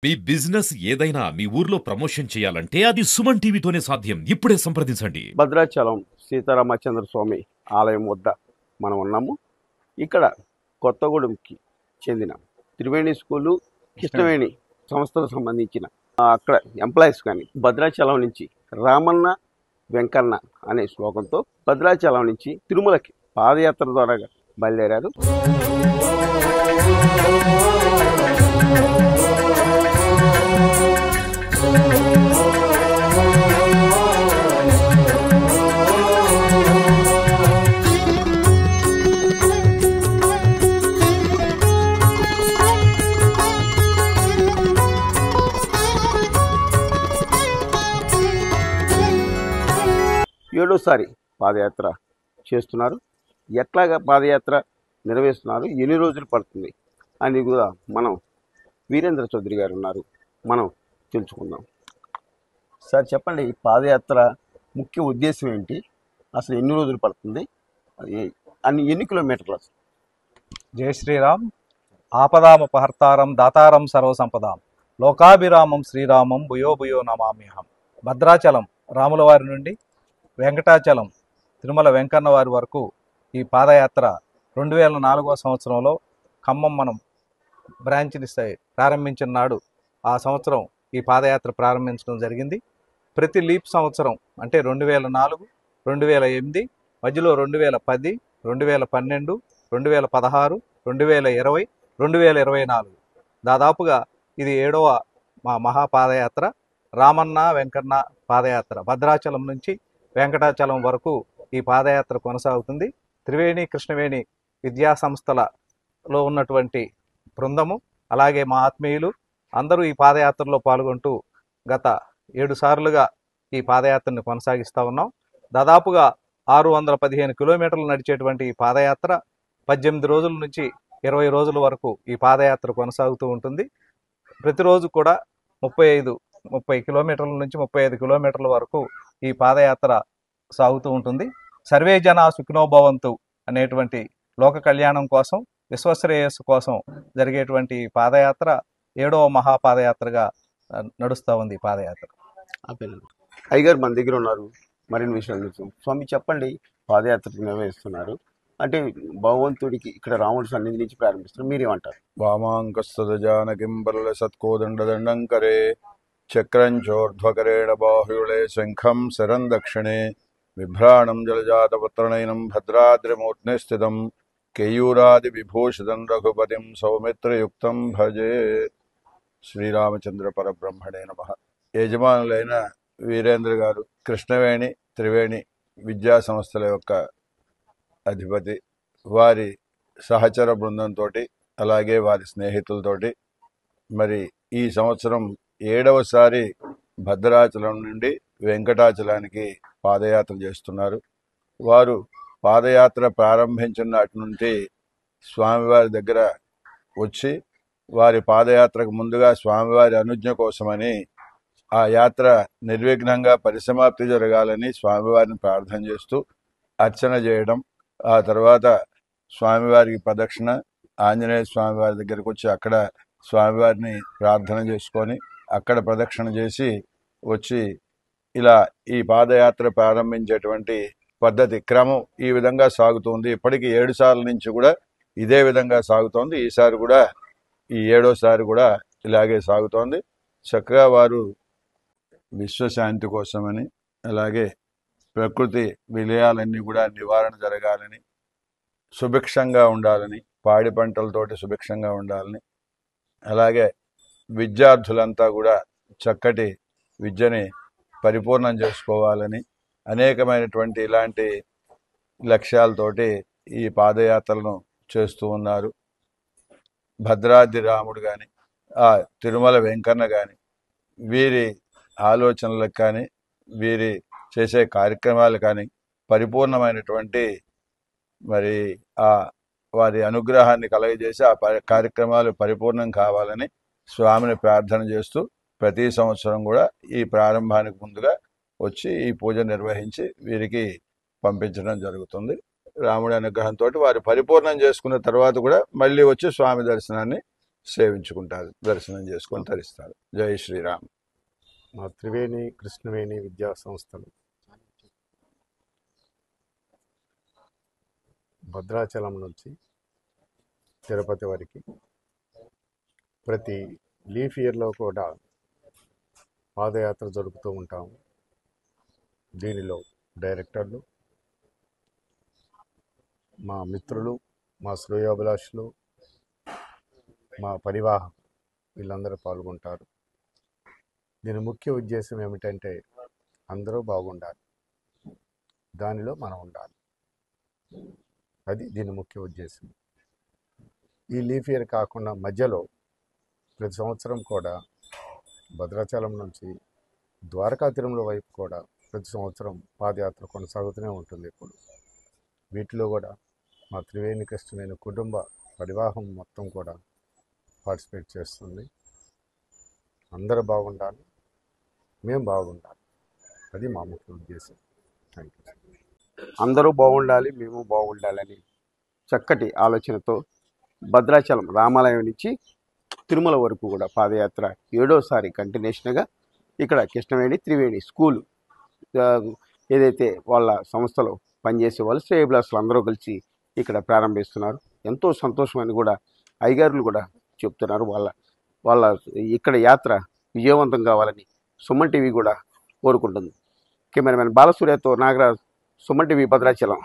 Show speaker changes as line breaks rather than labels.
మీ business ఏదైనా మీ ఊర్లో promotion చేయాలంటే అది సుమన్ టీవీతోనే సాధ్యం. ఇప్పుడే సంప్రదించండి.
భద్రాచలం సీతారామచంద్ర స్వామి ఆలయం వద్ద మనం ఉన్నాము. ఇక్కడ కొత్తగూడెంకి చెందిన త్రివేణి స్కూలు, కృష్ణవేణి సంస్థలకు సంబంధించిన అక్కడ ఎంప్లాయీస్ కానీ భద్రాచలం నుంచి రామన్న వెంకన్న అనే శ్లోకంతో భద్రాచలం నుంచి తిరుమలకి పాదయాత్ర ద్వారా బయలుదేరారు. ఏడోసారి పాదయాత్ర చేస్తున్నారు. ఎట్లాగా పాదయాత్ర నిర్వహిస్తున్నారు, ఎన్ని రోజులు పడుతుంది అని కూడా మనం వీరేంద్ర చౌదరి గారు ఉన్నారు, మనం తెలుసుకుందాం. సార్ చెప్పండి, ఈ పాదయాత్ర ముఖ్య ఉద్దేశం ఏంటి, అసలు ఎన్ని రోజులు పడుతుంది, ఎన్ని కిలోమీటర్లు?
జై శ్రీరామ్. ఆపదామపహర్తారం దాతారం సర్వసంపదాం లోకాభిరామం శ్రీరామం భూయో భూయో నమామ్యహం. భద్రాచలం రాముల వారి నుండి వెంకటాచలం తిరుమల వెంకన్న వారి వరకు ఈ పాదయాత్ర 2004వ సంవత్సరంలో ఖమ్మం మనం బ్రాంచ్ని ప్రారంభించిన నాడు ఆ సంవత్సరం ఈ పాదయాత్ర ప్రారంభించడం జరిగింది. ప్రతి లీప్ సంవత్సరం అంటే 2004, 2008, మధ్యలో 2010, 2012, 2016, 2020, 2024 దాదాపుగా ఇది 7వ మహాపాదయాత్ర. రామన్న వెంకన్న పాదయాత్ర భద్రాచలం నుంచి వెంకటాచలం వరకు ఈ పాదయాత్ర కొనసాగుతుంది. త్రివేణి కృష్ణవేణి విద్యా సంస్థలలో ఉన్నటువంటి బృందము, అలాగే మా ఆత్మీయులు అందరూ ఈ పాదయాత్రలో పాల్గొంటూ గత 7 సార్లుగా ఈ పాదయాత్రను కొనసాగిస్తూ ఉన్నాం. దాదాపుగా 615 కిలోమీటర్లు నడిచేటువంటి ఈ పాదయాత్ర 18 రోజుల నుంచి 20 రోజుల వరకు ఈ పాదయాత్ర కొనసాగుతూ ఉంటుంది. ప్రతిరోజు కూడా 30 కిలోమీటర్ల నుంచి 35 కిలోమీటర్ల వరకు ఈ పాదయాత్ర సాగుతూ ఉంటుంది. సర్వే జన సుఖినోభవంతు అనేటువంటి లోక కళ్యాణం కోసం, విశ్వశ్రేయస్సు కోసం జరిగేటువంటి ఈ పాదయాత్ర 7వ మహాపాదయాత్రగా నడుస్తూ ఉంది. ఈ పాదయాత్ర
అయ్యగారు మన దగ్గర ఉన్నారు, మరిన్ని విషయాలు తెలుసు. స్వామి చెప్పండి, పాదయాత్ర నిర్వహిస్తున్నారు అంటే భగవంతుడికి ఇక్కడ రాముడి సన్నిధి నుంచి ప్రారంభిస్తున్నారు, మీరేమంటారు?
వామాంకస్తదజానకింబర్ల సత్కోదండదండంకరే చక్రంచోర్ధ్వకరేణ బాహుళే శంఖం శరం దక్షిణే బిభ్రాణం జలజాతపత్రనయనం భద్రాద్రిమూర్ధ్ని స్థితం కేయూరాది విభూషితం రఘుపతిం సౌమిత్రయుక్తం భజే. శ్రీరామచంద్ర పరబ్రహ్మణే నమః. యజమానులైన వీరేంద్ర గారు కృష్ణవేణి త్రివేణి విద్యా సంస్థల యొక్క అధిపతి, వారి సహచర బృందంతో అలాగే వారి స్నేహితులతోటి మరి ఈ సంవత్సరం 7వసారి భద్రాచలం నుండి వెంకటాచలానికి పాదయాత్ర చేస్తున్నారు. వారు పాదయాత్ర ప్రారంభించిన నాటి నుండి స్వామివారి దగ్గర వచ్చి వారి పాదయాత్రకు ముందుగా స్వామివారి అనుజ్ఞ కోసమని ఆ యాత్ర నిర్విఘ్నంగా పరిసమాప్తి జరగాలని స్వామివారిని ప్రార్థన చేస్తూ అర్చన చేయడం, ఆ తర్వాత స్వామివారికి ప్రదక్షిణ, ఆంజనేయ స్వామివారి దగ్గరకు వచ్చి అక్కడ స్వామివారిని ప్రార్థన చేసుకొని అక్కడ ప్రదక్షిణ చేసి వచ్చి ఇలా ఈ పాదయాత్ర ప్రారంభించేటువంటి పద్ధతి క్రమం ఈ విధంగా సాగుతుంది. ఇప్పటికీ 7 సార్ల నుంచి కూడా ఇదే విధంగా సాగుతోంది. ఈసారి కూడా ఈ 7వసారి కూడా ఇలాగే సాగుతోంది. చక్కగా వారు విశ్వశాంతి కోసమని, అలాగే ప్రకృతి విలయాలన్నీ కూడా నివారణ జరగాలని, సుభిక్షంగా ఉండాలని, పాడి పంటలతోటి సుభిక్షంగా ఉండాలని, అలాగే విద్యార్థులంతా కూడా చక్కటి విద్యని పరిపూర్ణం చేసుకోవాలని అనేకమైనటువంటి ఇలాంటి లక్ష్యాలతోటి ఈ పాదయాత్రలను చేస్తూ ఉన్నారు. భద్రాద్రి రాముడు కానీ, ఆ తిరుమల వెంకన్న కానీ, వీరి ఆలోచనలకు కానీ వీరి చేసే కార్యక్రమాలు కానీ పరిపూర్ణమైనటువంటి మరి ఆ వారి అనుగ్రహాన్ని కలగజేసి ఆ కార్యక్రమాలు పరిపూర్ణం కావాలని స్వామిని ప్రార్థన చేస్తూ ప్రతి సంవత్సరం కూడా ఈ ప్రారంభానికి ముందుగా వచ్చి ఈ పూజ నిర్వహించి వీరికి పంపించడం జరుగుతుంది. రాముడి అనుగ్రహంతో వారు పరిపూర్ణం చేసుకున్న తర్వాత కూడా మళ్ళీ వచ్చి స్వామి దర్శనాన్ని సేవించుకుంటారు, దర్శనం చేసుకొని తరిస్తారు. జై శ్రీరామ్.
మా త్రివేణి కృష్ణవేణి విద్యా సంస్థలు భద్రాచలం నుంచి తిరుపతి వరకు ప్రతి లీఫ్ ఇయర్లో కూడా పాదయాత్ర జరుపుతూ ఉంటాము. దీనిలో డైరెక్టర్లు, మా మిత్రులు, మా శ్రేయోభిలాషులు, మా పరివాహం వీళ్ళందరూ పాల్గొంటారు. దీని ముఖ్య ఉద్దేశం ఏమిటంటే అందరూ బాగుండాలి, దానిలో మనం ఉండాలి. అది దీని ముఖ్య ఉద్దేశం. ఈ లీఫ్ ఇయర్ కాకుండా మధ్యలో ప్రతి సంవత్సరం కూడా భద్రాచలం నుంచి ద్వారకా తిరుమల వైపు కూడా ప్రతి సంవత్సరం పాదయాత్ర కొనసాగుతూనే ఉంటుంది. ఇప్పుడు వీటిలో కూడా మా త్రివేణి కృష్ణవేణి కుటుంబ పరివాహం మొత్తం కూడా పార్టిసిపేట్ చేస్తుంది. అందరూ బాగుండాలి, మేము బాగుండాలి, అది మా ముఖ్య ఉద్దేశం. Thank you.
అందరూ బాగుండాలి, మేము బాగుండాలని చక్కటి ఆలోచనతో భద్రాచలం రామాలయం నుంచి తిరుమల వరకు కూడా పాదయాత్ర 7వసారి కంటిన్యూషన్గా ఇక్కడ కృష్ణవేణి త్రివేణి స్కూల్ ఏదైతే వాళ్ళ సంస్థలో పనిచేసే వాళ్ళు శ్రేయభిలాషులు అందరూ కలిసి ఇక్కడ ప్రారంభిస్తున్నారు. ఎంతో సంతోషమని కూడా అయ్యగారులు కూడా చెప్తున్నారు. వాళ్ళ ఇక్కడ యాత్ర విజయవంతం కావాలని సుమన్ టీవీ కూడా కోరుకుంటుంది. కెమెరామెన్ బాలసూర్యతో నాగరాజ్, సుమన్ టీవీ, భద్రాచలం.